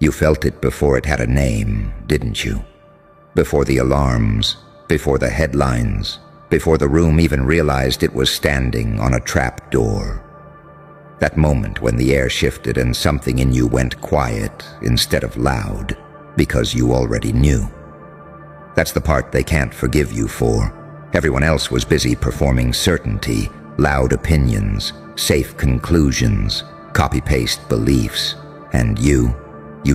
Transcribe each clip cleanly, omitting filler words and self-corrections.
You felt it before it had a name, didn't you? Before the alarms, before the headlines, before the room even realized it was standing on a trap door. That moment when the air shifted and something in you went quiet instead of loud, because you already knew. That's the part they can't forgive you for. Everyone else was busy performing certainty, loud opinions, safe conclusions, copy-paste beliefs. And you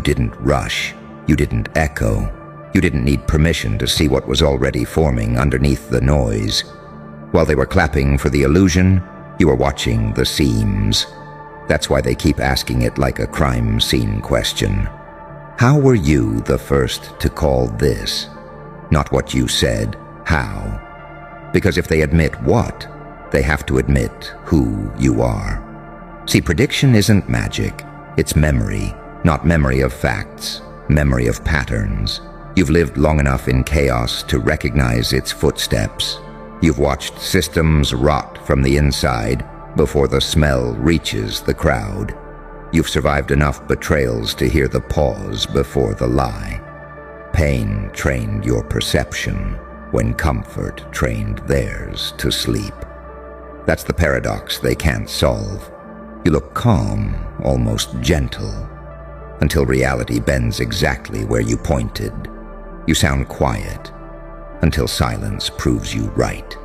didn't rush, you didn't echo, you didn't need permission to see what was already forming underneath the noise. While they were clapping for the illusion, you were watching the seams. That's why they keep asking it like a crime scene question. How were you the first to call this? Not what you said, how. Because if they admit what, they have to admit who you are. See, prediction isn't magic. It's memory, not memory of facts, memory of patterns. You've lived long enough in chaos to recognize its footsteps. You've watched systems rot from the inside before the smell reaches the crowd. You've survived enough betrayals to hear the pause before the lie. Pain trained your perception when comfort trained theirs to sleep. That's the paradox they can't solve. You look calm, almost gentle, until reality bends exactly where you pointed. You sound quiet, until silence proves you right.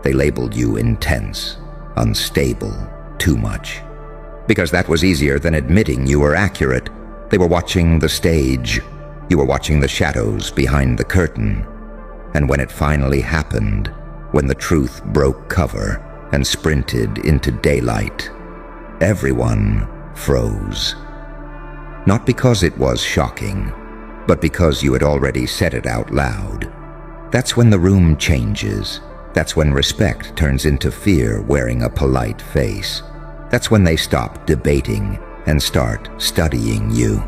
They labeled you intense, unstable, too much. Because that was easier than admitting you were accurate. They were watching the stage. You were watching the shadows behind the curtain. And when it finally happened, when the truth broke cover and sprinted into daylight, everyone froze. Not because it was shocking, but because you had already said it out loud. That's when the room changes. That's when respect turns into fear wearing a polite face. That's when they stop debating and start studying you.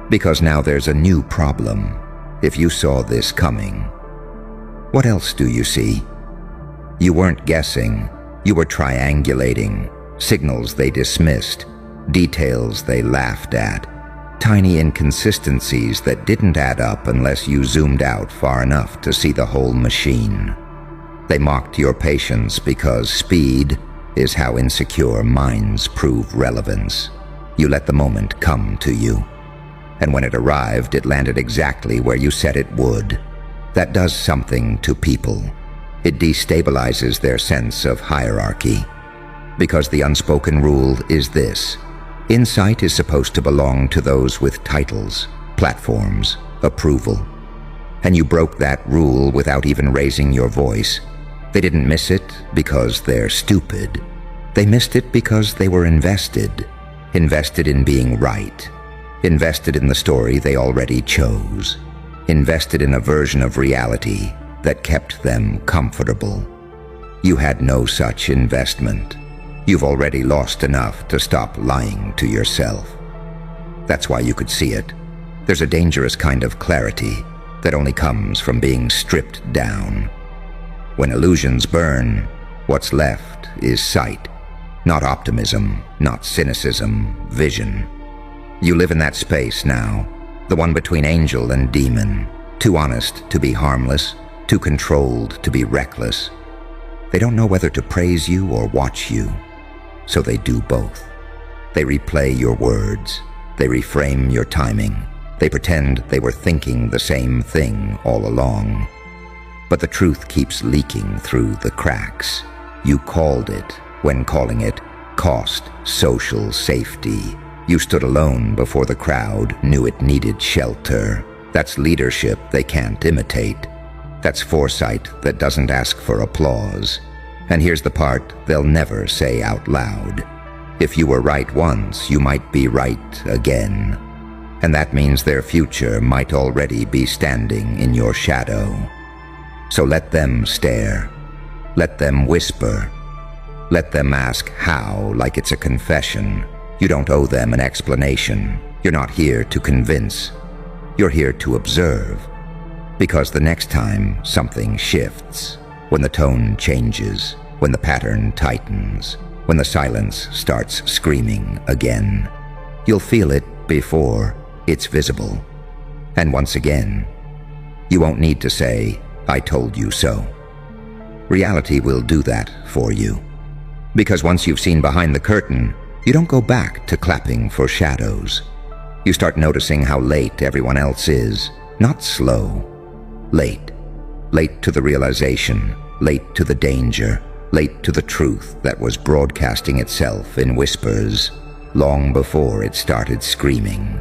Because now there's a new problem. If you saw this coming, what else do you see? You weren't guessing. You were triangulating. Signals they dismissed. Details they laughed at. Tiny inconsistencies that didn't add up unless you zoomed out far enough to see the whole machine. They mocked your patience because speed is how insecure minds prove relevance. You let the moment come to you. And when it arrived, it landed exactly where you said it would. That does something to people. It destabilizes their sense of hierarchy. Because the unspoken rule is this: insight is supposed to belong to those with titles, platforms, approval. And you broke that rule without even raising your voice. They didn't miss it because they're stupid. They missed it because they were invested. Invested in being right. Invested in the story they already chose. Invested in a version of reality that kept them comfortable. You had no such investment. You've already lost enough to stop lying to yourself. That's why you could see it. There's a dangerous kind of clarity that only comes from being stripped down. When illusions burn, what's left is sight. Not optimism, not cynicism, vision. You live in that space now, the one between angel and demon, too honest to be harmless, too controlled to be reckless. They don't know whether to praise you or watch you, so they do both. They replay your words, they reframe your timing, they pretend they were thinking the same thing all along. But the truth keeps leaking through the cracks. You called it when calling it cost social safety. You stood alone before the crowd knew it needed shelter. That's leadership they can't imitate. That's foresight that doesn't ask for applause. And here's the part they'll never say out loud. If you were right once, you might be right again. And that means their future might already be standing in your shadow. So let them stare. Let them whisper. Let them ask how, like it's a confession. You don't owe them an explanation. You're not here to convince. You're here to observe. Because the next time something shifts, when the tone changes, when the pattern tightens, when the silence starts screaming again, you'll feel it before It's visible. And once again, you won't need to say, "I told you so." Reality will do that for you. Because once you've seen behind the curtain, you don't go back to clapping for shadows. You start noticing how late everyone else is. Not slow. Late. Late to the realization. Late to the danger. Late to the truth that was broadcasting itself in whispers long before it started screaming.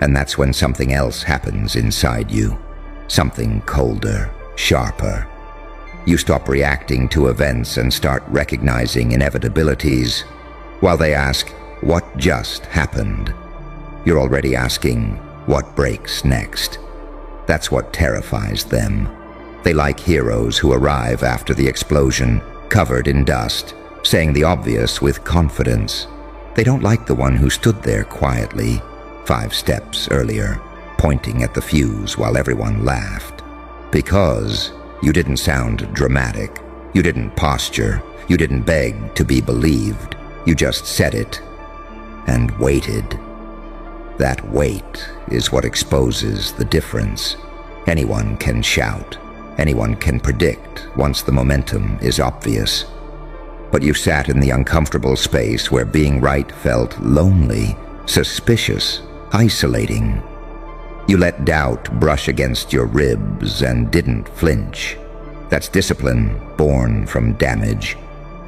And that's when something else happens inside you. Something colder, sharper. You stop reacting to events and start recognizing inevitabilities. While they ask, "What just happened?" you're already asking, "What breaks next?" That's what terrifies them. They like heroes who arrive after the explosion, covered in dust, saying the obvious with confidence. They don't like the one who stood there quietly, 5 steps earlier, pointing at the fuse while everyone laughed. Because you didn't sound dramatic, you didn't posture, you didn't beg to be believed. You just said it and waited. That wait is what exposes the difference. Anyone can shout. Anyone can predict once the momentum is obvious. But you sat in the uncomfortable space where being right felt lonely, suspicious, isolating. You let doubt brush against your ribs and didn't flinch. That's discipline born from damage.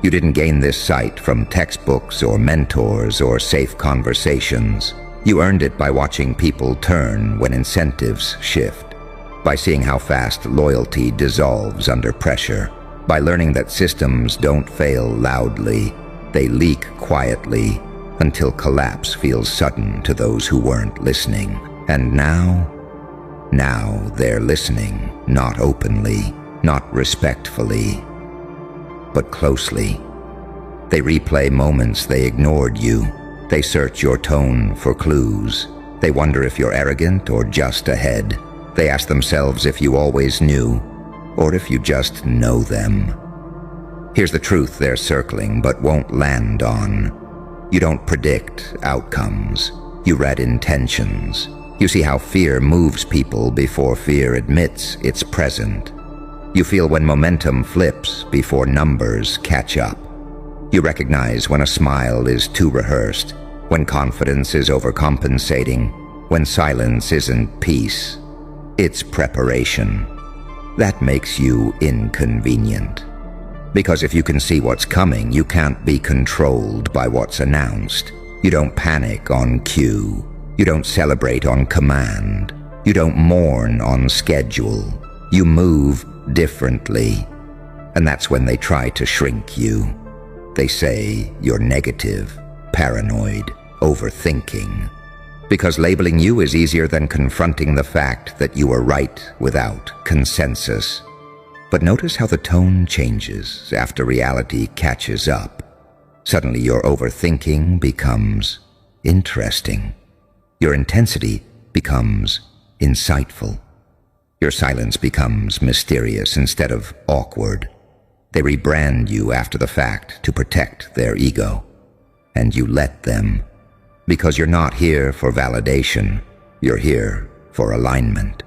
You didn't gain this sight from textbooks or mentors or safe conversations. You earned it by watching people turn when incentives shift, by seeing how fast loyalty dissolves under pressure, by learning that systems don't fail loudly, they leak quietly until collapse feels sudden to those who weren't listening. And now they're listening, not openly, not respectfully, but closely. They replay moments they ignored you. They search your tone for clues. They wonder if you're arrogant or just ahead. They ask themselves if you always knew, or if you just know them. Here's the truth they're circling but won't land on. You don't predict outcomes. You read intentions. You see how fear moves people before fear admits it's present. You feel when momentum flips before numbers catch up. You recognize when a smile is too rehearsed, when confidence is overcompensating, when silence isn't peace. It's preparation. That makes you inconvenient. Because if you can see what's coming, you can't be controlled by what's announced. You don't panic on cue. You don't celebrate on command. You don't mourn on schedule. You move differently. And that's when they try to shrink you. They say you're negative, paranoid, overthinking. Because labeling you is easier than confronting the fact that you are right without consensus. But notice how the tone changes after reality catches up. Suddenly your overthinking becomes interesting. Your intensity becomes insightful. Your silence becomes mysterious instead of awkward. They rebrand you after the fact to protect their ego. And you let them. Because you're not here for validation. You're here for alignment.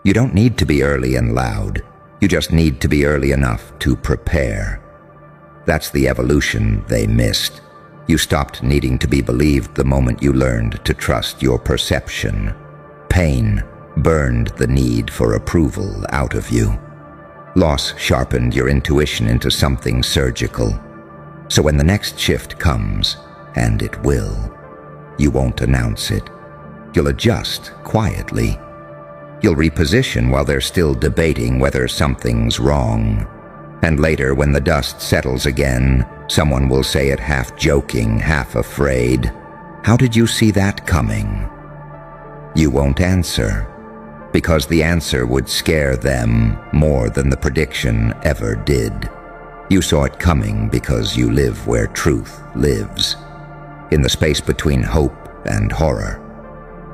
You don't need to be early and loud. You just need to be early enough to prepare. That's the evolution they missed. You stopped needing to be believed the moment you learned to trust your perception. Pain burned the need for approval out of you. Loss sharpened your intuition into something surgical. So when the next shift comes, and it will, you won't announce it. You'll adjust quietly. You'll reposition while they're still debating whether something's wrong. And later, when the dust settles again, someone will say it half joking, half afraid, "How did you see that coming?" You won't answer, because the answer would scare them more than the prediction ever did. You saw it coming because you live where truth lives, in the space between hope and horror,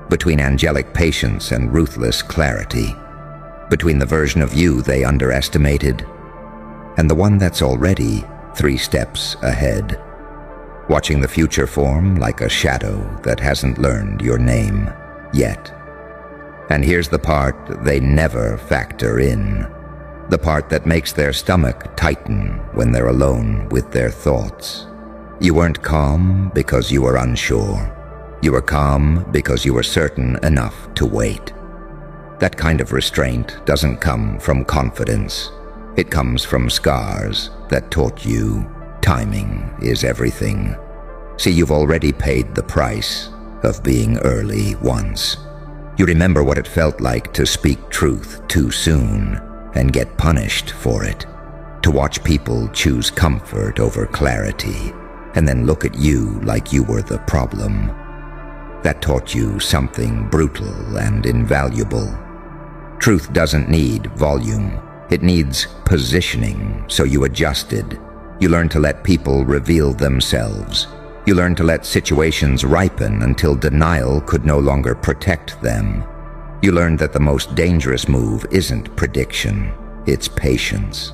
between angelic patience and ruthless clarity, between the version of you they underestimated and the one that's already 3 steps ahead, watching the future form like a shadow that hasn't learned your name. yet. And here's the part they never factor in. The part that makes their stomach tighten when they're alone with their thoughts. You weren't calm because you were unsure. You were calm because you were certain enough to wait. That kind of restraint doesn't come from confidence. It comes from scars that taught you timing is everything. See, you've already paid the price of being early once. You remember what it felt like to speak truth too soon and get punished for it. To watch people choose comfort over clarity and then look at you like you were the problem. That taught you something brutal and invaluable. Truth doesn't need volume. It needs positioning, so you adjusted. You learned to let people reveal themselves. You learned to let situations ripen until denial could no longer protect them. You learned that the most dangerous move isn't prediction, it's patience.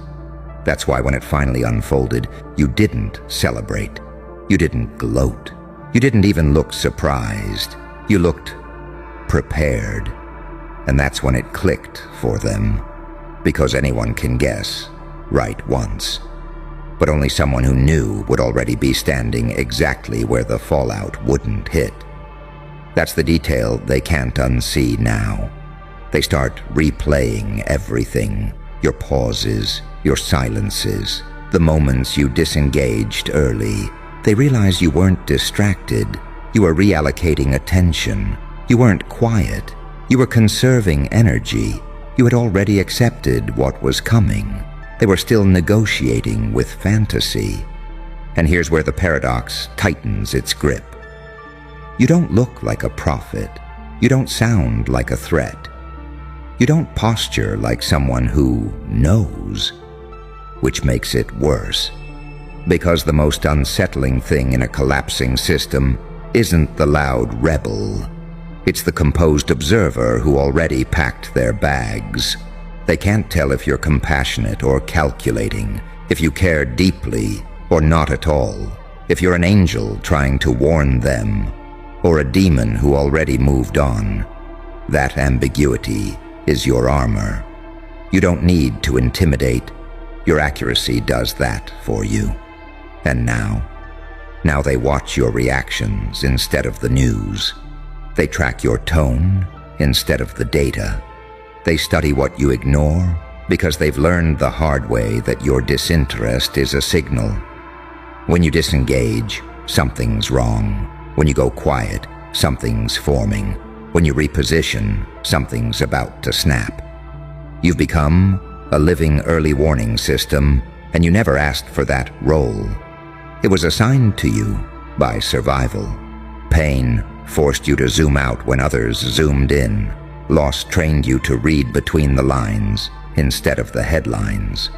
That's why when it finally unfolded, you didn't celebrate. You didn't gloat. You didn't even look surprised. You looked prepared. And that's when it clicked for them. Because anyone can guess, right once. But only someone who knew would already be standing exactly where the fallout wouldn't hit. That's the detail they can't unsee now. They start replaying everything. Your pauses, your silences, the moments you disengaged early. They realize you weren't distracted. You were reallocating attention. You weren't quiet. You were conserving energy. You had already accepted what was coming. They were still negotiating with fantasy. And here's where the paradox tightens its grip. You don't look like a prophet. You don't sound like a threat. You don't posture like someone who knows, which makes it worse. Because the most unsettling thing in a collapsing system isn't the loud rebel. It's the composed observer who already packed their bags. They can't tell if you're compassionate or calculating, if you care deeply or not at all, if you're an angel trying to warn them, or a demon who already moved on. That ambiguity is your armor. You don't need to intimidate. Your accuracy does that for you. And now they watch your reactions instead of the news. They track your tone instead of the data. They study what you ignore because they've learned the hard way that your disinterest is a signal. When you disengage, something's wrong. When you go quiet, something's forming. When you reposition, something's about to snap. You've become a living early warning system, and you never asked for that role. It was assigned to you by survival. Pain forced you to zoom out when others zoomed in. Loss trained you to read between the lines instead of the headlines.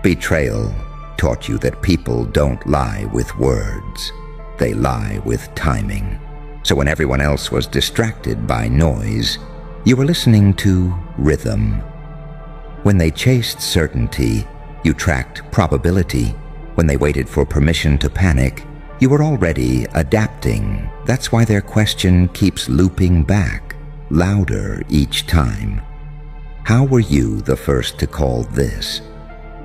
Betrayal taught you that people don't lie with words. They lie with timing. So when everyone else was distracted by noise, you were listening to rhythm. When they chased certainty, you tracked probability. When they waited for permission to panic, you were already adapting. That's why their question keeps looping back, louder each time. How were you the first to call this?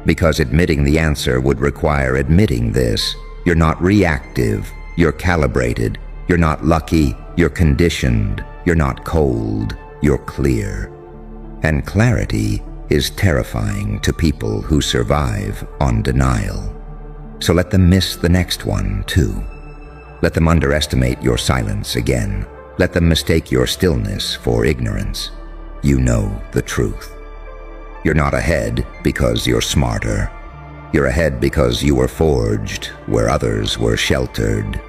Because admitting the answer would require admitting this. You're not reactive, you're calibrated. You're not lucky, you're conditioned. You're not cold, you're clear. And clarity is terrifying to people who survive on denial. So let them miss the next one, too. Let them underestimate your silence again. Let them mistake your stillness for ignorance. You know the truth. You're not ahead because you're smarter. You're ahead because you were forged where others were sheltered.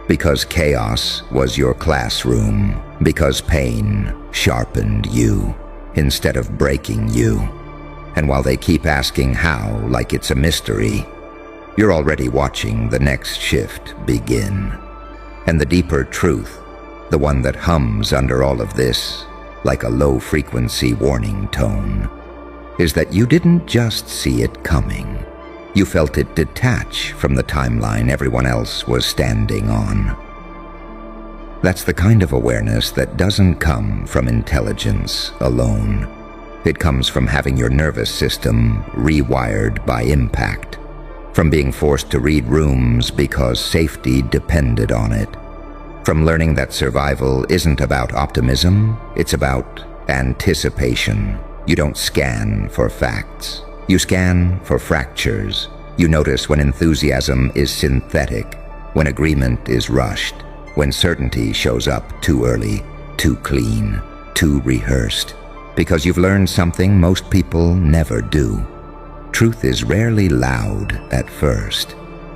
Because chaos was your classroom. Because pain sharpened you instead of breaking you. And while they keep asking how like it's a mystery, you're already watching the next shift begin. And the deeper truth, the one that hums under all of this like a low-frequency warning tone, is that you didn't just see it coming. You felt it detach from the timeline everyone else was standing on. That's the kind of awareness that doesn't come from intelligence alone. It comes from having your nervous system rewired by impact, from being forced to read rooms because safety depended on it, from learning that survival isn't about optimism, it's about anticipation. You don't scan for facts. You scan for fractures. You notice when enthusiasm is synthetic, when agreement is rushed, when certainty shows up too early, too clean, too rehearsed, because you've learned something most people never do. Truth is rarely loud at first.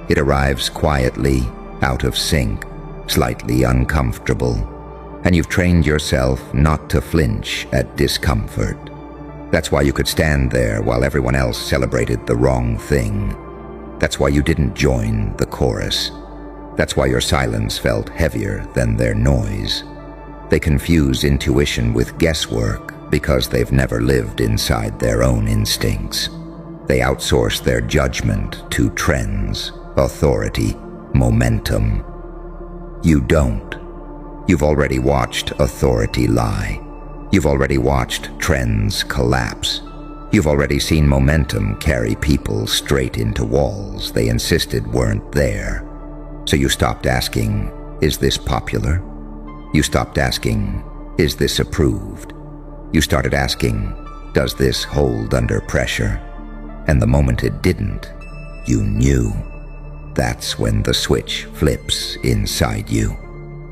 It arrives quietly, out of sync, slightly uncomfortable, and you've trained yourself not to flinch at discomfort. That's why you could stand there while everyone else celebrated the wrong thing. That's why you didn't join the chorus. That's why your silence felt heavier than their noise. They confuse intuition with guesswork because they've never lived inside their own instincts. They outsource their judgment to trends, authority, momentum. You don't. You've already watched authority lie. You've already watched trends collapse. You've already seen momentum carry people straight into walls they insisted weren't there. So you stopped asking, is this popular? You stopped asking, is this approved? You started asking, does this hold under pressure? And the moment it didn't, you knew. That's when the switch flips inside you.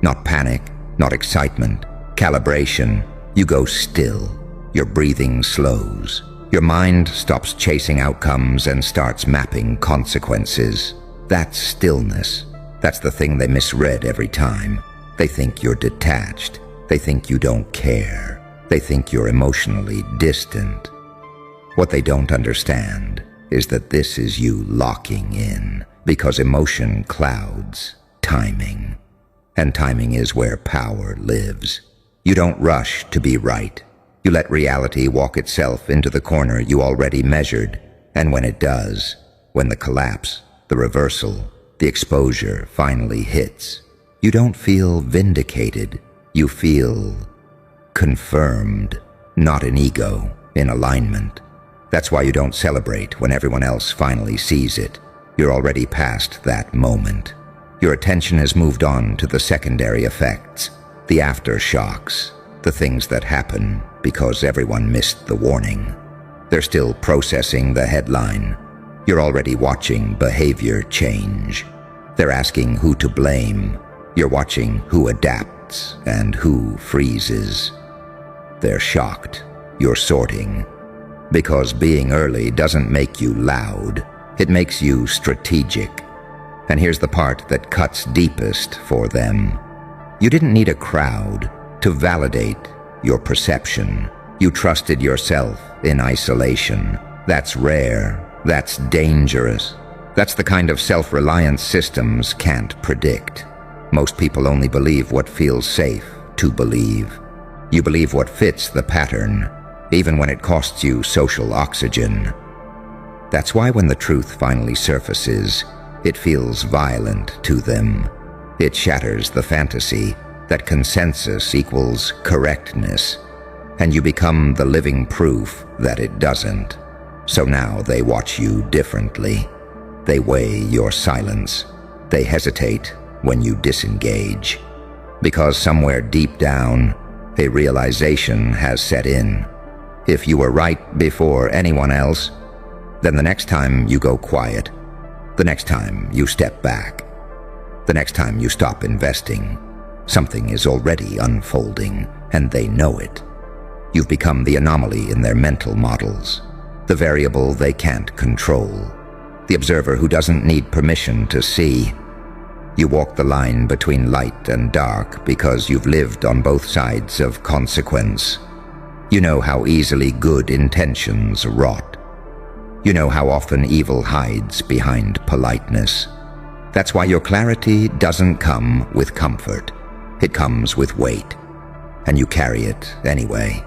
Not panic, not excitement, calibration. You go still. Your breathing slows. Your mind stops chasing outcomes and starts mapping consequences. That's stillness. That's the thing they misread every time. They think you're detached. They think you don't care. They think you're emotionally distant. What they don't understand is that this is you locking in, because emotion clouds timing. And timing is where power lives. You don't rush to be right. You let reality walk itself into the corner you already measured, and when it does, when the collapse, the reversal, the exposure finally hits, you don't feel vindicated. You feel confirmed, not in ego, in alignment. That's why you don't celebrate when everyone else finally sees it. You're already past that moment. Your attention has moved on to the secondary effects, the aftershocks, the things that happen because everyone missed the warning. They're still processing the headline. You're already watching behavior change. They're asking who to blame. You're watching who adapts and who freezes. They're shocked. You're sorting. Because being early doesn't make you loud. It makes you strategic. And here's the part that cuts deepest for them. You didn't need a crowd to validate your perception. You trusted yourself in isolation. That's rare. That's dangerous. That's the kind of self-reliance systems can't predict. Most people only believe what feels safe to believe. You believe what fits the pattern, even when it costs you social oxygen. That's why when the truth finally surfaces, it feels violent to them. It shatters the fantasy that consensus equals correctness, and you become the living proof that it doesn't. So now they watch you differently. They weigh your silence. They hesitate when you disengage. Because somewhere deep down, a realization has set in. If you were right before anyone else, then the next time you go quiet, the next time you step back, the next time you stop investing, something is already unfolding, and they know it. You've become the anomaly in their mental models, the variable they can't control, the observer who doesn't need permission to see. You walk the line between light and dark because you've lived on both sides of consequence. You know how easily good intentions rot. You know how often evil hides behind politeness. That's why your clarity doesn't come with comfort. It comes with weight. And you carry it anyway,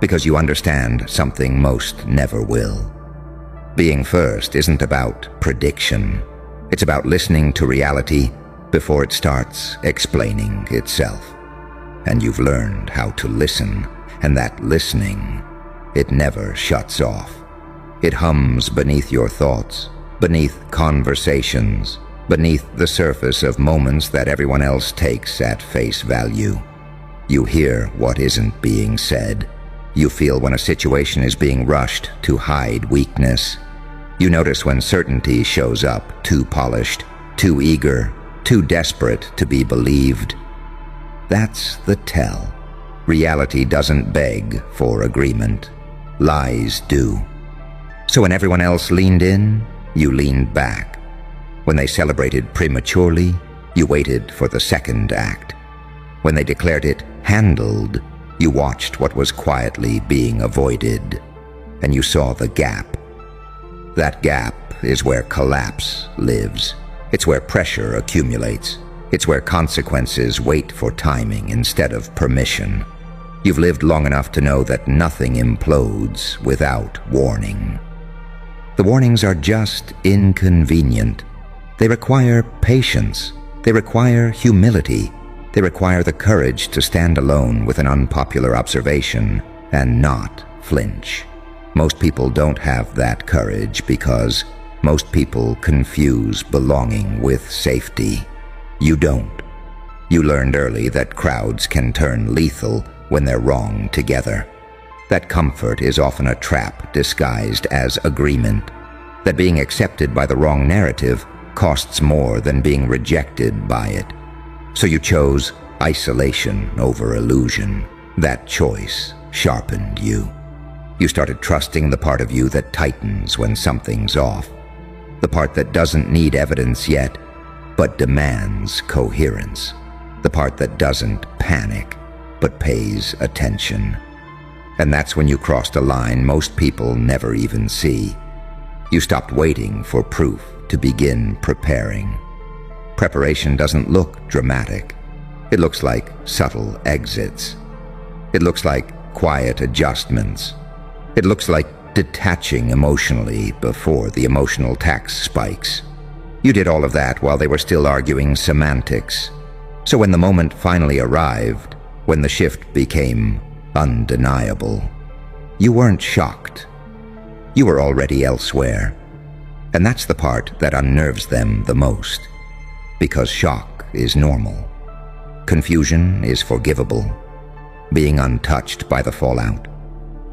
because you understand something most never will. Being first isn't about prediction. It's about listening to reality before it starts explaining itself. And you've learned how to listen, and that listening, it never shuts off. It hums beneath your thoughts, beneath conversations, beneath the surface of moments that everyone else takes at face value. You hear what isn't being said. You feel when a situation is being rushed to hide weakness. You notice when certainty shows up too polished, too eager, too desperate to be believed. That's the tell. Reality doesn't beg for agreement. Lies do. So when everyone else leaned in, you leaned back. When they celebrated prematurely, you waited for the second act. When they declared it handled, you watched what was quietly being avoided, and you saw the gap. That gap is where collapse lives. It's where pressure accumulates. It's where consequences wait for timing instead of permission. You've lived long enough to know that nothing implodes without warning. The warnings are just inconvenient. They require patience. They require humility. They require the courage to stand alone with an unpopular observation and not flinch. Most people don't have that courage because most people confuse belonging with safety. You don't. You learned early that crowds can turn lethal when they're wrong together. That comfort is often a trap disguised as agreement. That being accepted by the wrong narrative costs more than being rejected by it. So you chose isolation over illusion. That choice sharpened you. You started trusting the part of you that tightens when something's off. The part that doesn't need evidence yet, but demands coherence. The part that doesn't panic, but pays attention. And that's when you crossed a line most people never even see. You stopped waiting for proof to begin preparing. Preparation doesn't look dramatic. It looks like subtle exits. It looks like quiet adjustments. It looks like detaching emotionally before the emotional tax spikes. You did all of that while they were still arguing semantics. So when the moment finally arrived, when the shift became undeniable, you weren't shocked. You were already elsewhere. And that's the part that unnerves them the most. Because shock is normal. Confusion is forgivable. Being untouched by the fallout,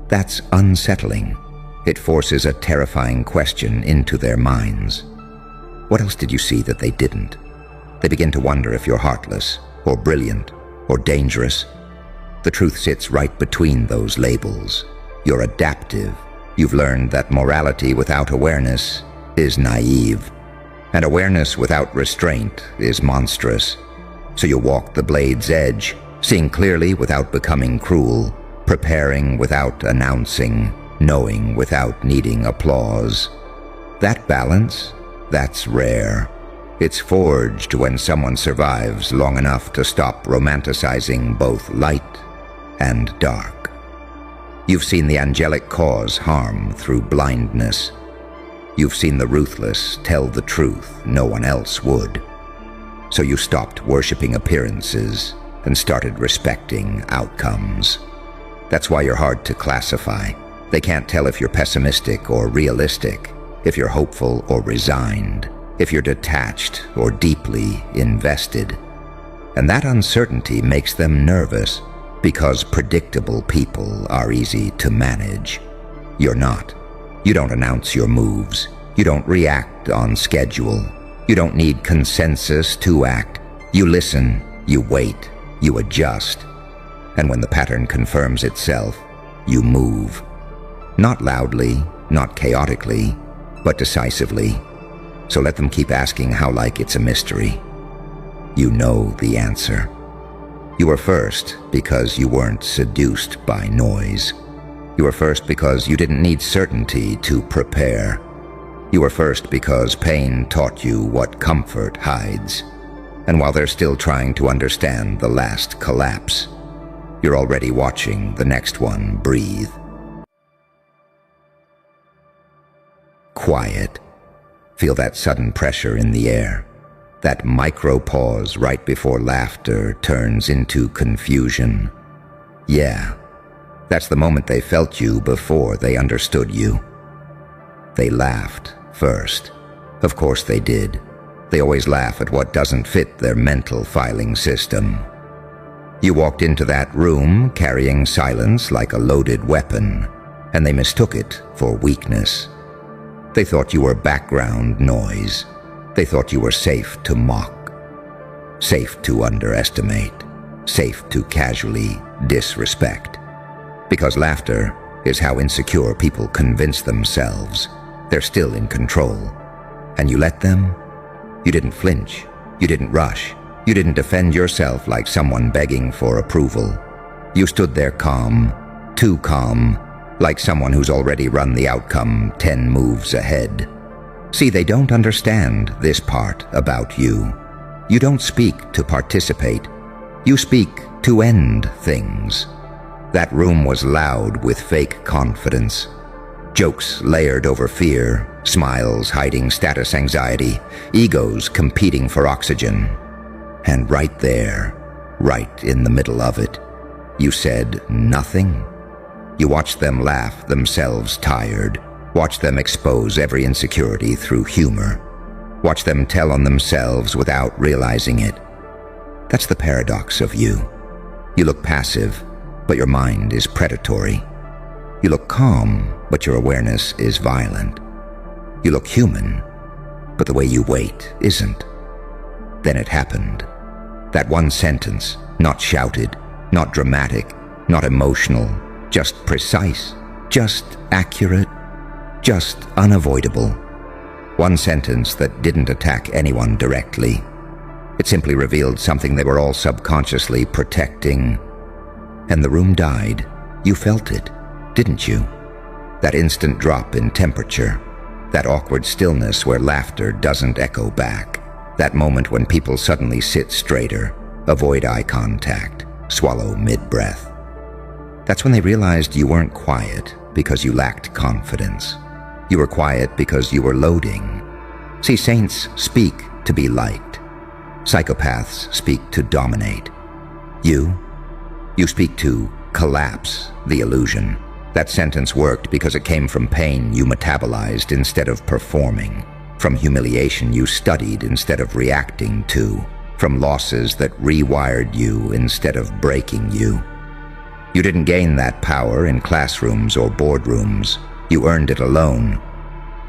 that's unsettling. It forces a terrifying question into their minds. What else did you see that they didn't? They begin to wonder if you're heartless, or brilliant, or dangerous. The truth sits right between those labels. You're adaptive. You've learned that morality without awareness is naive, and awareness without restraint is monstrous. So you walk the blade's edge, seeing clearly without becoming cruel, preparing without announcing, knowing without needing applause. That balance, that's rare. It's forged when someone survives long enough to stop romanticizing both light and dark. You've seen the angelic cause harm through blindness. You've seen the ruthless tell the truth no one else would. So you stopped worshiping appearances and started respecting outcomes. That's why you're hard to classify. They can't tell if you're pessimistic or realistic, if you're hopeful or resigned, if you're detached or deeply invested. And that uncertainty makes them nervous because predictable people are easy to manage. You're not. You don't announce your moves. You don't react on schedule. You don't need consensus to act. You listen, you wait, you adjust. And when the pattern confirms itself, you move. Not loudly, not chaotically, but decisively. So let them keep asking how like it's a mystery. You know the answer. You were first because you weren't seduced by noise. You were first because you didn't need certainty to prepare. You were first because pain taught you what comfort hides. And while they're still trying to understand the last collapse, you're already watching the next one breathe. Quiet. Feel that sudden pressure in the air. That micro pause right before laughter turns into confusion. Yeah, that's the moment they felt you before they understood you. They laughed first. Of course they did. They always laugh at what doesn't fit their mental filing system. You walked into that room carrying silence like a loaded weapon, and they mistook it for weakness. They thought you were background noise. They thought you were safe to mock, safe to underestimate, safe to casually disrespect. Because laughter is how insecure people convince themselves they're still in control. And you let them? You didn't flinch. You didn't rush. You didn't defend yourself like someone begging for approval. You stood there calm, too calm, like someone who's already run the outcome 10 moves ahead. See, they don't understand this part about you. You don't speak to participate. You speak to end things. That room was loud with fake confidence. Jokes layered over fear, smiles hiding status anxiety, egos competing for oxygen. And right there, right in the middle of it, you said nothing. You watched them laugh themselves tired, watch them expose every insecurity through humor, watch them tell on themselves without realizing it. That's the paradox of you. You look passive, but your mind is predatory. You look calm, but your awareness is violent. You look human, but the way you wait isn't. Then it happened. That one sentence, not shouted, not dramatic, not emotional, just precise, just accurate, just unavoidable. One sentence that didn't attack anyone directly. It simply revealed something they were all subconsciously protecting. And the room died. You felt it, didn't you? That instant drop in temperature, that awkward stillness where laughter doesn't echo back, that moment when people suddenly sit straighter, avoid eye contact, swallow mid-breath. That's when they realized you weren't quiet because you lacked confidence. You were quiet because you were loading. See, saints speak to be liked. Psychopaths speak to dominate. You speak to collapse the illusion. That sentence worked because it came from pain you metabolized instead of performing, from humiliation you studied instead of reacting to, from losses that rewired you instead of breaking you. You didn't gain that power in classrooms or boardrooms. You earned it alone,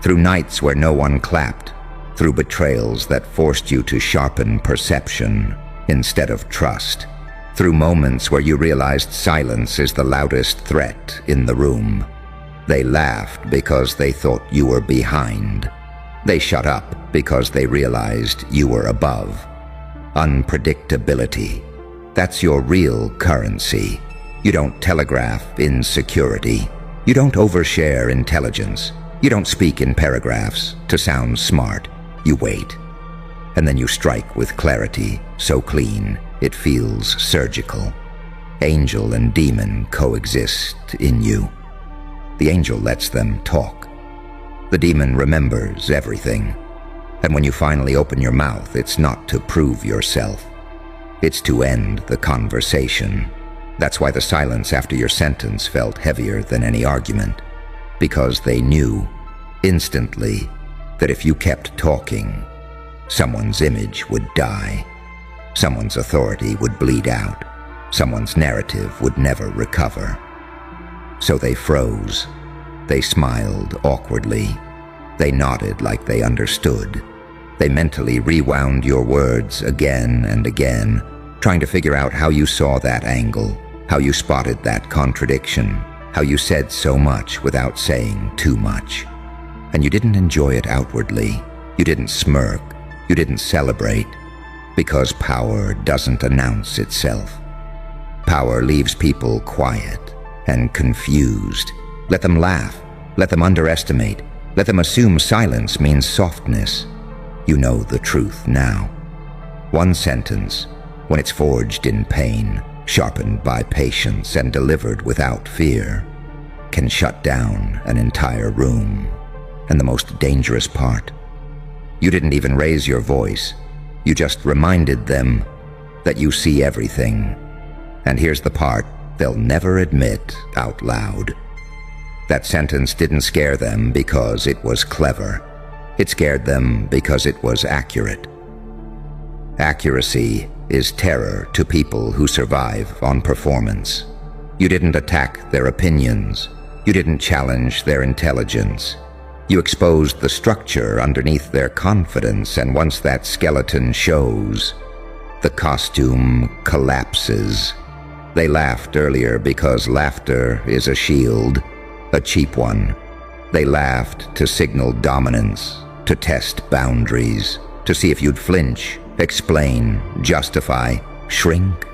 through nights where no one clapped, through betrayals that forced you to sharpen perception instead of trust, through moments where you realized silence is the loudest threat in the room. They laughed because they thought you were behind. They shut up because they realized you were above. Unpredictability. That's your real currency. You don't telegraph insecurity. You don't overshare intelligence. You don't speak in paragraphs to sound smart. You wait. And then you strike with clarity, so clean, it feels surgical. Angel and demon coexist in you. The angel lets them talk. The demon remembers everything. And when you finally open your mouth, it's not to prove yourself. It's to end the conversation. That's why the silence after your sentence felt heavier than any argument. Because they knew, instantly, that if you kept talking, someone's image would die. Someone's authority would bleed out. Someone's narrative would never recover. So they froze. They smiled awkwardly. They nodded like they understood. They mentally rewound your words again and again, trying to figure out how you saw that angle, how you spotted that contradiction, how you said so much without saying too much. And you didn't enjoy it outwardly. You didn't smirk. You didn't celebrate. Because power doesn't announce itself. Power leaves people quiet and confused. Let them laugh. Let them underestimate. Let them assume silence means softness. You know the truth now. One sentence, when it's forged in pain, sharpened by patience and delivered without fear, can shut down an entire room. And the most dangerous part, you didn't even raise your voice. You just reminded them that you see everything. And here's the part they'll never admit out loud. That sentence didn't scare them because it was clever. It scared them because it was accurate. Accuracy is terror to people who survive on performance. You didn't attack their opinions. You didn't challenge their intelligence. You exposed the structure underneath their confidence, and once that skeleton shows, the costume collapses. They laughed earlier because laughter is a shield, a cheap one. They laughed to signal dominance, to test boundaries, to see if you'd flinch, explain, justify, shrink.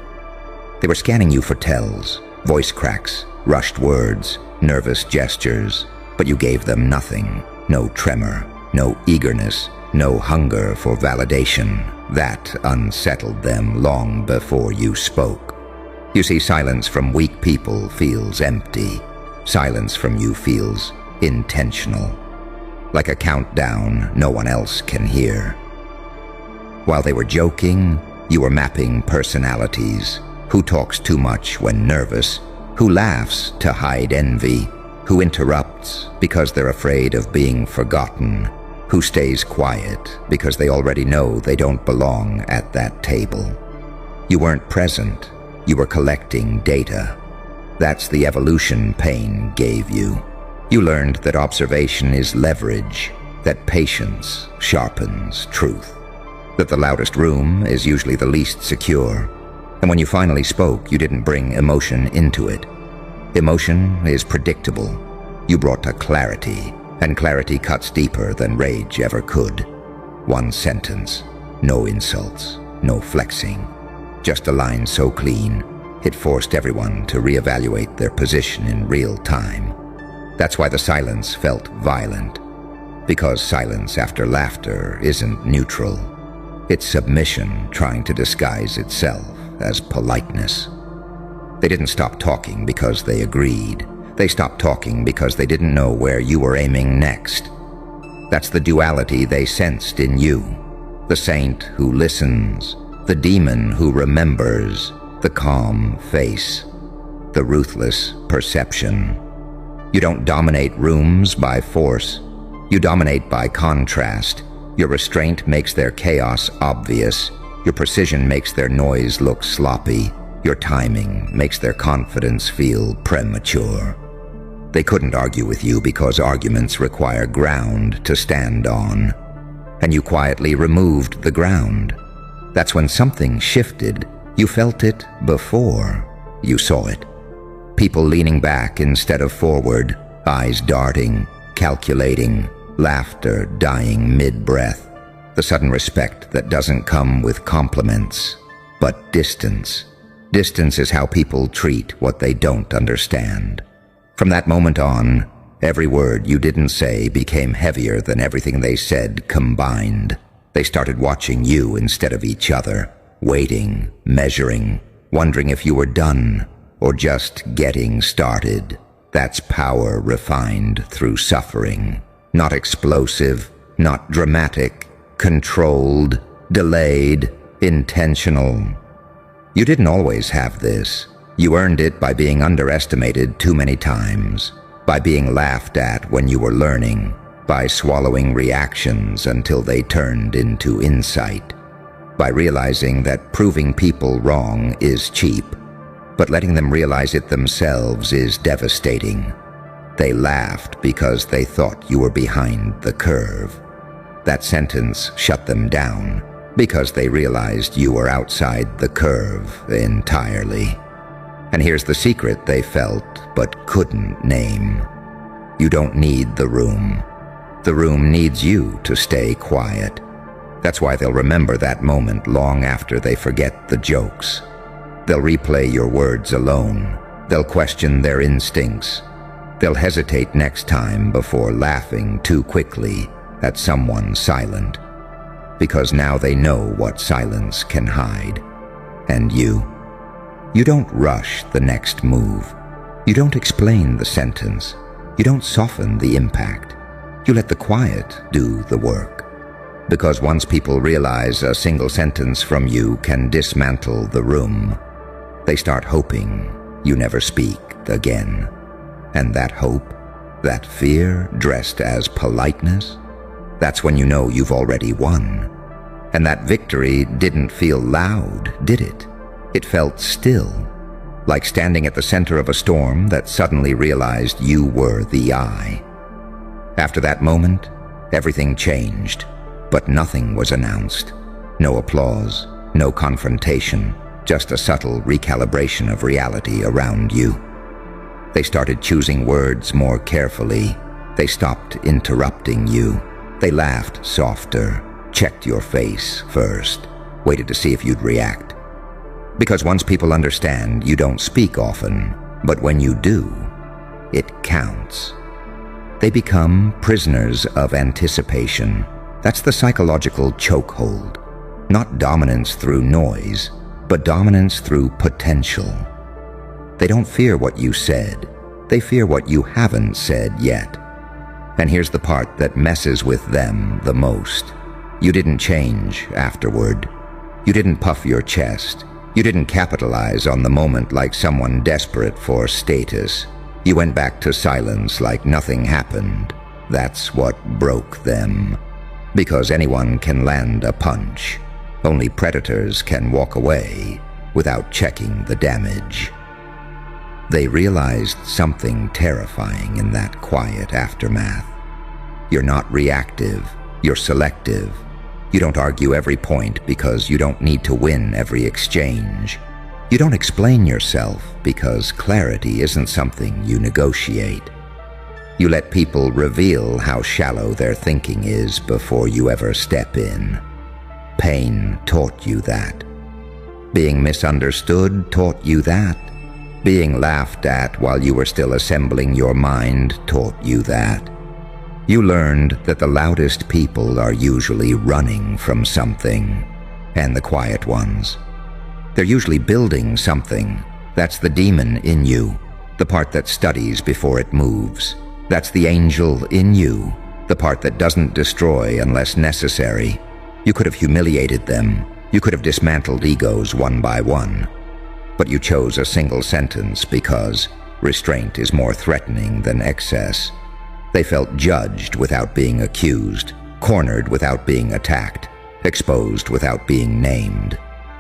They were scanning you for tells, voice cracks, rushed words, nervous gestures, but you gave them nothing. No tremor, no eagerness, no hunger for validation. That unsettled them long before you spoke. You see, silence from weak people feels empty. Silence from you feels intentional. Like a countdown no one else can hear. While they were joking, you were mapping personalities. Who talks too much when nervous? Who laughs to hide envy? Who interrupts because they're afraid of being forgotten? Who stays quiet because they already know they don't belong at that table? You weren't present. You were collecting data. That's the evolution pain gave you. You learned that observation is leverage, that patience sharpens truth, that the loudest room is usually the least secure. And when you finally spoke, you didn't bring emotion into it. Emotion is predictable. You brought a clarity, and clarity cuts deeper than rage ever could. One sentence, no insults, no flexing, just a line so clean, it forced everyone to reevaluate their position in real time. That's why the silence felt violent, because silence after laughter isn't neutral. It's submission trying to disguise itself as politeness. They didn't stop talking because they agreed. They stopped talking because they didn't know where you were aiming next. That's the duality they sensed in you. The saint who listens, the demon who remembers, the calm face, the ruthless perception. You don't dominate rooms by force. You dominate by contrast. Your restraint makes their chaos obvious. Your precision makes their noise look sloppy. Your timing makes their confidence feel premature. They couldn't argue with you because arguments require ground to stand on. And you quietly removed the ground. That's when something shifted. You felt it before you saw it. People leaning back instead of forward, eyes darting, calculating, laughter dying mid-breath. The sudden respect that doesn't come with compliments, but distance. Distance is how people treat what they don't understand. From that moment on, every word you didn't say became heavier than everything they said combined. They started watching you instead of each other, waiting, measuring, wondering if you were done or just getting started. That's power refined through suffering. Not explosive, not dramatic, controlled, delayed, intentional. You didn't always have this. You earned it by being underestimated too many times, by being laughed at when you were learning, by swallowing reactions until they turned into insight, by realizing that proving people wrong is cheap, but letting them realize it themselves is devastating. They laughed because they thought you were behind the curve. That sentence shut them down because they realized you were outside the curve entirely. And here's the secret they felt but couldn't name. You don't need the room. The room needs you to stay quiet. That's why they'll remember that moment long after they forget the jokes. They'll replay your words alone. They'll question their instincts. They'll hesitate next time before laughing too quickly at someone silent, because now they know what silence can hide. And you don't rush the next move. You don't explain the sentence. You don't soften the impact. You let the quiet do the work. Because once people realize a single sentence from you can dismantle the room, they start hoping you never speak again. And that hope, that fear dressed as politeness, that's when you know you've already won. And that victory didn't feel loud, did it? It felt still, like standing at the center of a storm that suddenly realized you were the eye. After that moment, everything changed, but nothing was announced. No applause, no confrontation, just a subtle recalibration of reality around you. They started choosing words more carefully. They stopped interrupting you. They laughed softer, checked your face first, waited to see if you'd react. Because once people understand, you don't speak often, but when you do, it counts. They become prisoners of anticipation. That's the psychological chokehold. Not dominance through noise, but dominance through potential. They don't fear what you said. They fear what you haven't said yet. And here's the part that messes with them the most. You didn't change afterward. You didn't puff your chest. You didn't capitalize on the moment like someone desperate for status. You went back to silence like nothing happened. That's what broke them. Because anyone can land a punch. Only predators can walk away without checking the damage. They realized something terrifying in that quiet aftermath. You're not reactive, you're selective. You don't argue every point because you don't need to win every exchange. You don't explain yourself because clarity isn't something you negotiate. You let people reveal how shallow their thinking is before you ever step in. Pain taught you that. Being misunderstood taught you that. Being laughed at while you were still assembling your mind taught you that. You learned that the loudest people are usually running from something, and the quiet ones. They're usually building something. That's the demon in you, the part that studies before it moves. That's the angel in you, the part that doesn't destroy unless necessary. You could have humiliated them. You could have dismantled egos one by one. But you chose a single sentence because restraint is more threatening than excess. They felt judged without being accused, cornered without being attacked, exposed without being named.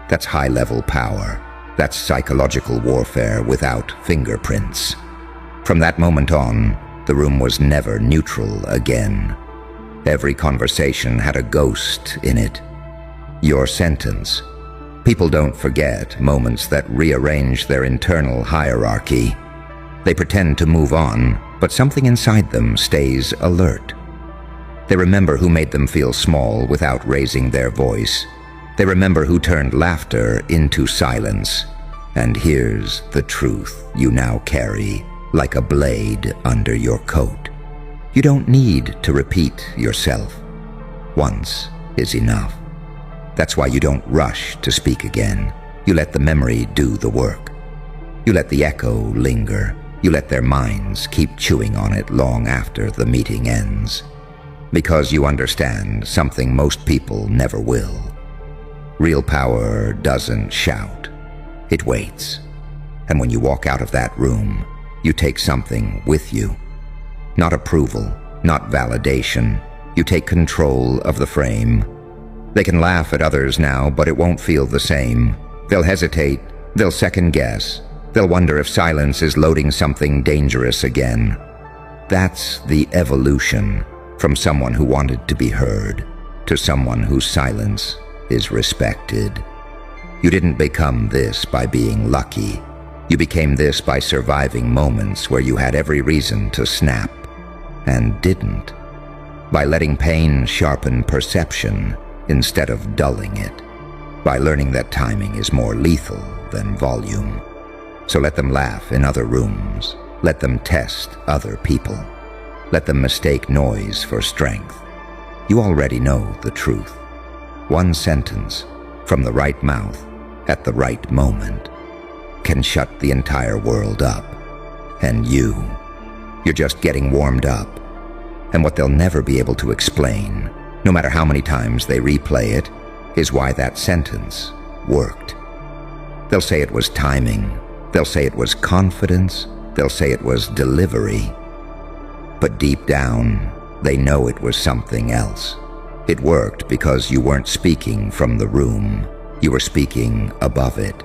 That's high-level power. That's psychological warfare without fingerprints. From that moment on, the room was never neutral again. Every conversation had a ghost in it. Your sentence. People don't forget moments that rearrange their internal hierarchy. They pretend to move on, but something inside them stays alert. They remember who made them feel small without raising their voice. They remember who turned laughter into silence. And here's the truth you now carry, like a blade under your coat. You don't need to repeat yourself. Once is enough. That's why you don't rush to speak again. You let the memory do the work. You let the echo linger. You let their minds keep chewing on it long after the meeting ends. Because you understand something most people never will. Real power doesn't shout. It waits. And when you walk out of that room, you take something with you. Not approval, not validation. You take control of the frame. They can laugh at others now, but it won't feel the same. They'll hesitate. They'll second guess. They'll wonder if silence is loading something dangerous again. That's the evolution from someone who wanted to be heard to someone whose silence is respected. You didn't become this by being lucky. You became this by surviving moments where you had every reason to snap and didn't. By letting pain sharpen perception instead of dulling it. By learning that timing is more lethal than volume. So let them laugh in other rooms. Let them test other people. Let them mistake noise for strength. You already know the truth. One sentence from the right mouth at the right moment can shut the entire world up. And you're just getting warmed up. And what they'll never be able to explain no matter how many times they replay it, is why that sentence worked. They'll say it was timing. They'll say it was confidence. They'll say it was delivery. But deep down, they know it was something else. It worked because you weren't speaking from the room. You were speaking above it.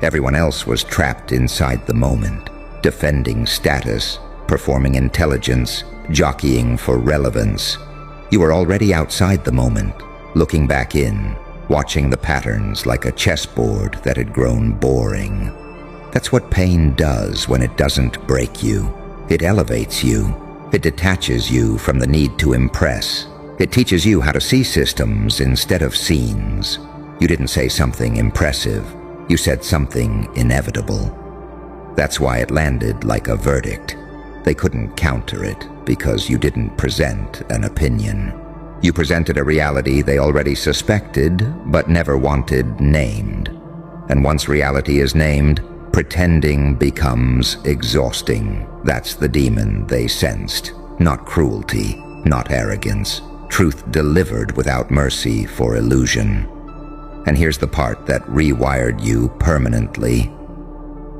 Everyone else was trapped inside the moment, defending status, performing intelligence, jockeying for relevance. You were already outside the moment, looking back in, watching the patterns like a chessboard that had grown boring. That's what pain does when it doesn't break you. It elevates you. It detaches you from the need to impress. It teaches you how to see systems instead of scenes. You didn't say something impressive. You said something inevitable. That's why it landed like a verdict. They couldn't counter it because you didn't present an opinion. You presented a reality they already suspected but never wanted named. And once reality is named, pretending becomes exhausting. That's the demon they sensed. Not cruelty, not arrogance. Truth delivered without mercy for illusion. And here's the part that rewired you permanently.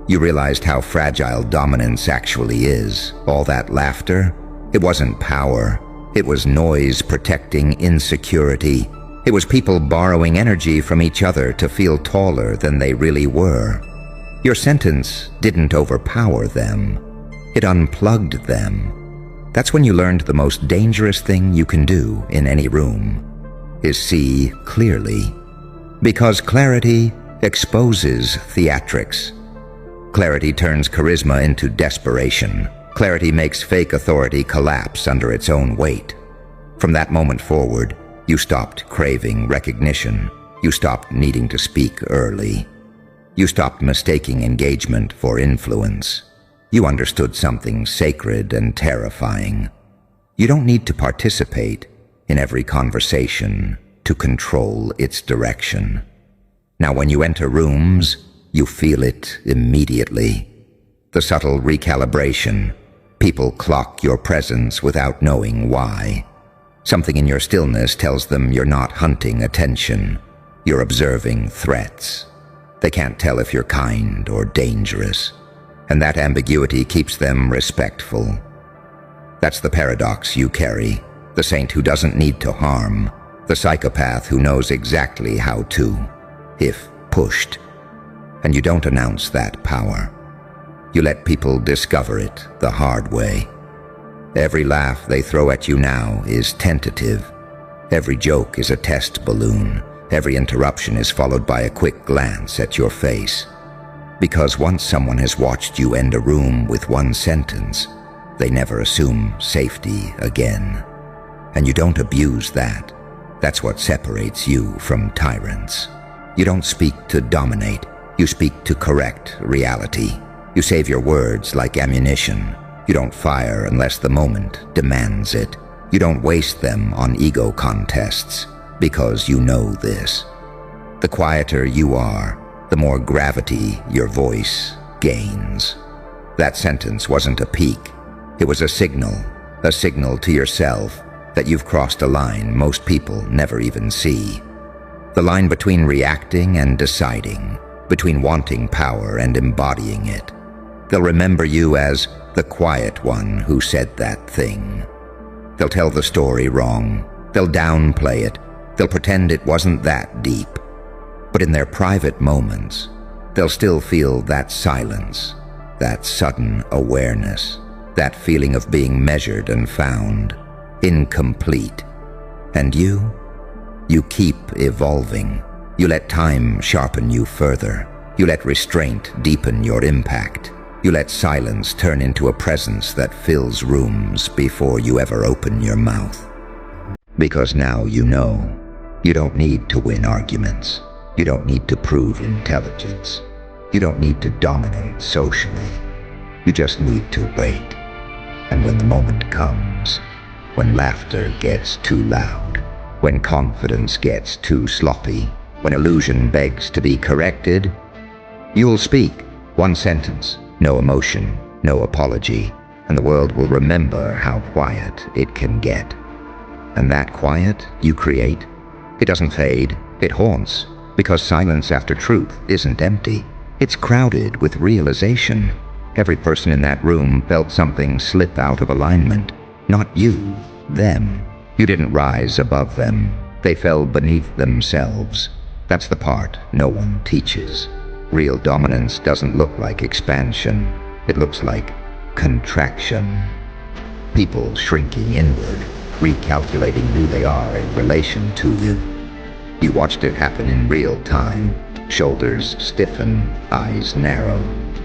You realized how fragile dominance actually is. All that laughter, it wasn't power. It was noise protecting insecurity. It was people borrowing energy from each other to feel taller than they really were. Your sentence didn't overpower them. It unplugged them. That's when you learned the most dangerous thing you can do in any room is see clearly. Because clarity exposes theatrics. Clarity turns charisma into desperation. Clarity makes fake authority collapse under its own weight. From that moment forward, you stopped craving recognition. You stopped needing to speak early. You stopped mistaking engagement for influence. You understood something sacred and terrifying. You don't need to participate in every conversation to control its direction. Now, when you enter rooms, you feel it immediately. The subtle recalibration. People clock your presence without knowing why. Something in your stillness tells them you're not hunting attention. You're observing threats. They can't tell if you're kind or dangerous. And that ambiguity keeps them respectful. That's the paradox you carry. The saint who doesn't need to harm. The psychopath who knows exactly how to, if pushed. And you don't announce that power. You let people discover it the hard way. Every laugh they throw at you now is tentative. Every joke is a test balloon. Every interruption is followed by a quick glance at your face. Because once someone has watched you end a room with one sentence, they never assume safety again. And you don't abuse that. That's what separates you from tyrants. You don't speak to dominate. You speak to correct reality. You save your words like ammunition. You don't fire unless the moment demands it. You don't waste them on ego contests, because you know this. The quieter you are, the more gravity your voice gains. That sentence wasn't a peak. It was a signal to yourself that you've crossed a line most people never even see. The line between reacting and deciding, between wanting power and embodying it. They'll remember you as the quiet one who said that thing. They'll tell the story wrong. They'll downplay it. They'll pretend it wasn't that deep. But in their private moments, they'll still feel that silence, that sudden awareness, that feeling of being measured and found, incomplete. And you keep evolving. You let time sharpen you further. You let restraint deepen your impact. You let silence turn into a presence that fills rooms before you ever open your mouth. Because now you know, you don't need to win arguments. You don't need to prove intelligence. You don't need to dominate socially. You just need to wait. And when the moment comes, when laughter gets too loud, when confidence gets too sloppy, when illusion begs to be corrected, you'll speak one sentence, no emotion, no apology, and the world will remember how quiet it can get. And that quiet you create, it doesn't fade, it haunts, because silence after truth isn't empty. It's crowded with realization. Every person in that room felt something slip out of alignment. Not you, them. You didn't rise above them. They fell beneath themselves. That's the part no one teaches. Real dominance doesn't look like expansion. It looks like contraction. People shrinking inward, recalculating who they are in relation to you. You watched it happen in real time. Shoulders stiffen, eyes narrow,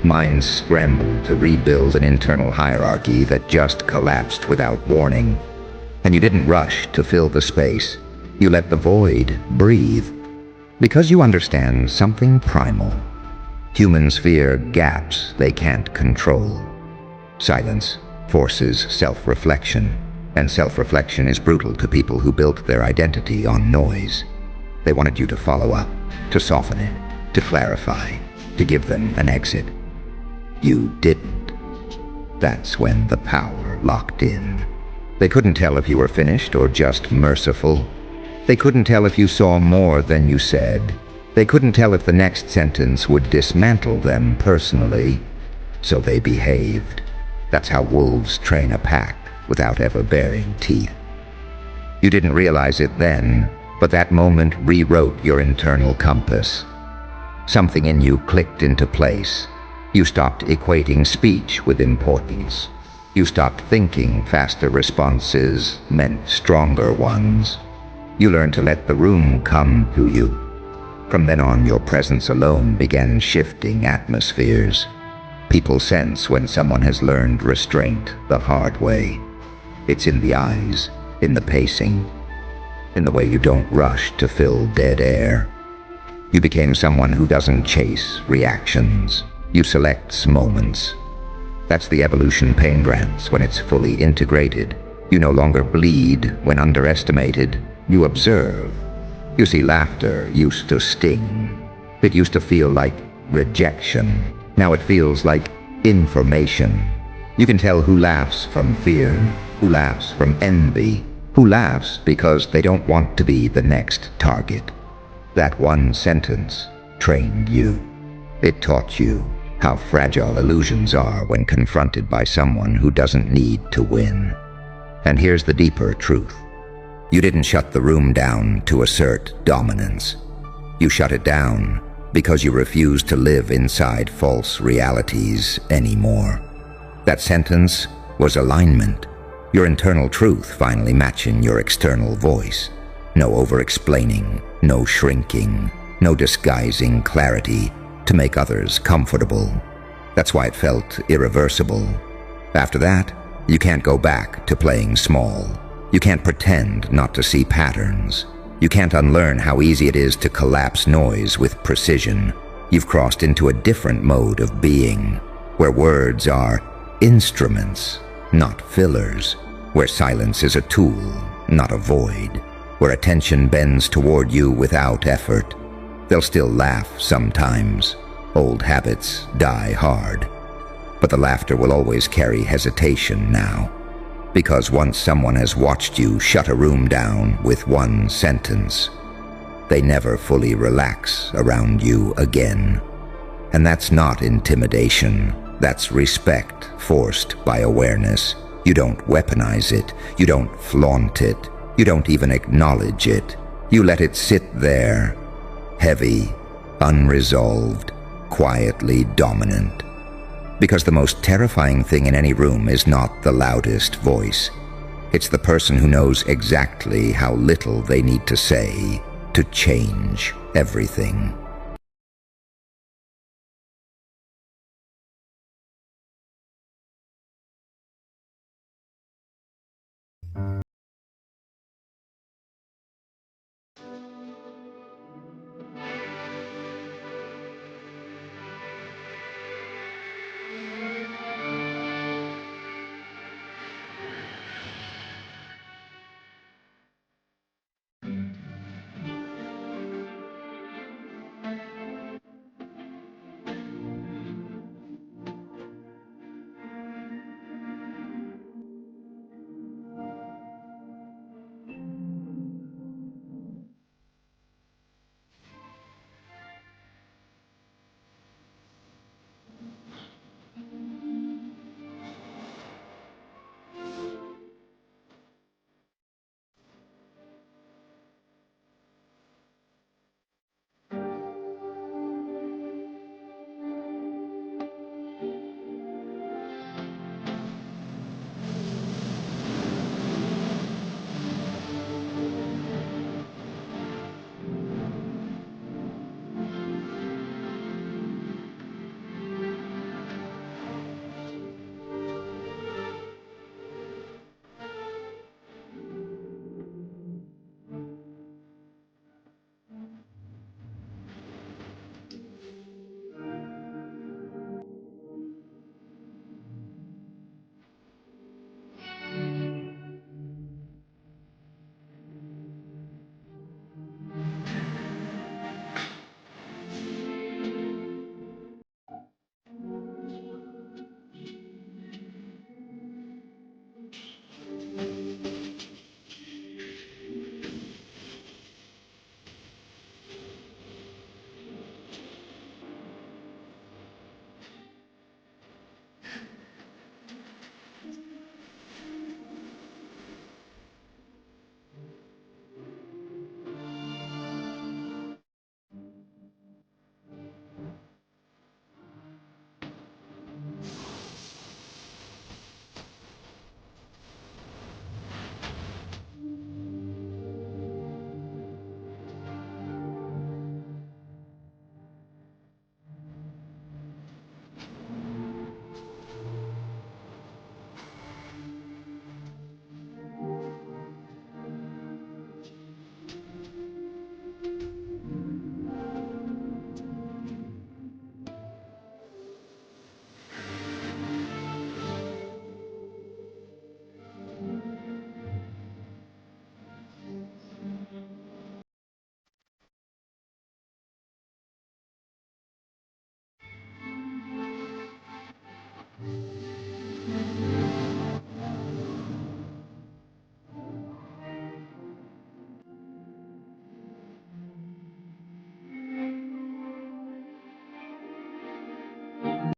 minds scramble to rebuild an internal hierarchy that just collapsed without warning. And you didn't rush to fill the space. You let the void breathe. Because you understand something primal. Humans fear gaps they can't control. Silence forces self-reflection, and self-reflection is brutal to people who built their identity on noise. They wanted you to follow up, to soften it, to clarify, to give them an exit. You didn't. That's when the power locked in. They couldn't tell if you were finished or just merciful. They couldn't tell if you saw more than you said. They couldn't tell if the next sentence would dismantle them personally. So they behaved. That's how wolves train a pack without ever baring teeth. You didn't realize it then, but that moment rewrote your internal compass. Something in you clicked into place. You stopped equating speech with importance. You stopped thinking faster responses meant stronger ones. You learned to let the room come to you. From then on, your presence alone began shifting atmospheres. People sense when someone has learned restraint the hard way. It's in the eyes, in the pacing, in the way you don't rush to fill dead air. You became someone who doesn't chase reactions. You select moments. That's the evolution pain grants when it's fully integrated. You no longer bleed when underestimated. You observe. You see, laughter used to sting. It used to feel like rejection. Now it feels like information. You can tell who laughs from fear, who laughs from envy, who laughs because they don't want to be the next target. That one sentence trained you. It taught you how fragile illusions are when confronted by someone who doesn't need to win. And here's the deeper truth. You didn't shut the room down to assert dominance. You shut it down because you refused to live inside false realities anymore. That sentence was alignment. Your internal truth finally matching your external voice. No over-explaining, no shrinking, no disguising clarity to make others comfortable. That's why it felt irreversible. After that, you can't go back to playing small. You can't pretend not to see patterns. You can't unlearn how easy it is to collapse noise with precision. You've crossed into a different mode of being, where words are instruments, not fillers, where silence is a tool, not a void, where attention bends toward you without effort. They'll still laugh sometimes. Old habits die hard. But the laughter will always carry hesitation now. Because once someone has watched you shut a room down with one sentence, they never fully relax around you again. And that's not intimidation. That's respect forced by awareness. You don't weaponize it. You don't flaunt it. You don't even acknowledge it. You let it sit there, heavy, unresolved, quietly dominant. Because the most terrifying thing in any room is not the loudest voice. It's the person who knows exactly how little they need to say to change everything.